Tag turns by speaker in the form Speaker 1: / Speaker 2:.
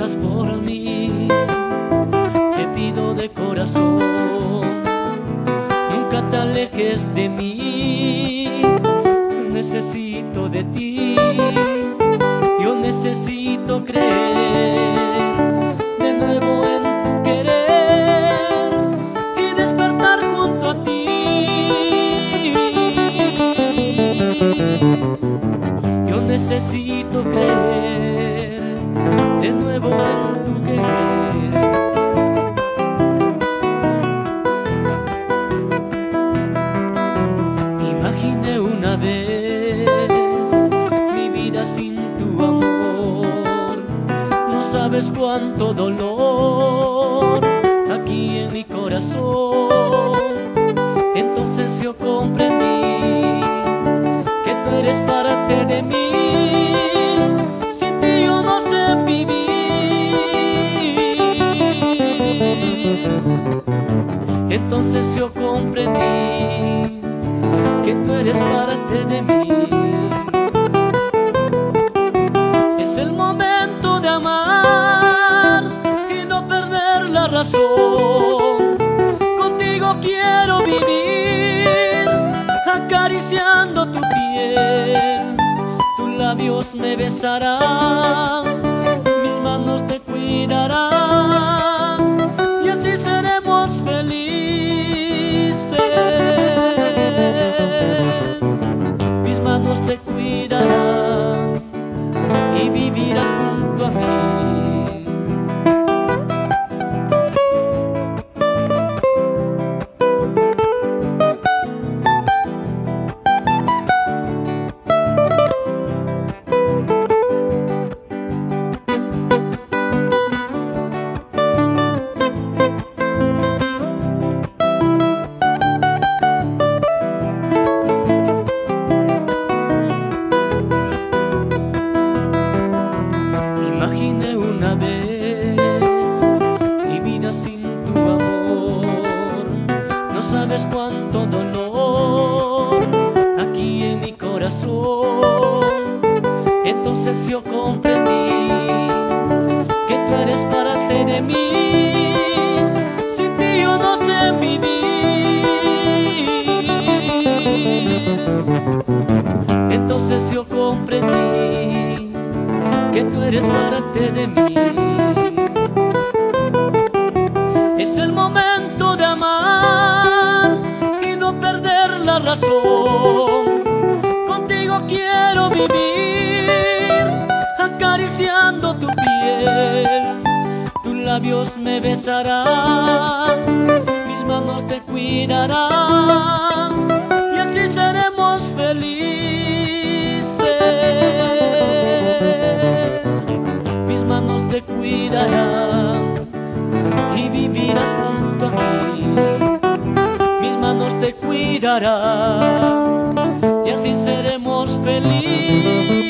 Speaker 1: rezas por mí, te pido de corazón, nunca te alejes de mí. Necesito de ti, yo necesito creer de nuevo en tu querer y despertar junto a ti. Yo necesito creer de nuevo en tu querer. Imaginé una vez mi vida sin tu amor, no sabes cuánto dolor aquí en mi corazón. Entonces yo comprendí que tú eres parte de mí, sin ti yo no sé vivir. Entonces yo comprendí que tú eres parte de mí. Es el momento de amar y no perder la razón. Contigo quiero vivir, acariciando tu piel. Tus labios me besarán, mis manos te cuidarán y así seremos felices. Mis manos te cuidarán y vivirás junto a mí. Imaginé una vez mi vida sin tu amor, no sabes cuánto dolor aquí en mi corazón. Entonces yo comprendí que tú eres parte de mí, sin ti yo no sé vivir. Entonces yo comprendí que tú eres parte de mí. Es el momento de amar y no perder la razón. Contigo quiero vivir, acariciando tu piel. Tus labios me besarán, mis manos te cuidarán y así seremos felices. Mis manos te cuidarán y vivirás junto a mí. Mis manos te cuidarán y así seremos felices.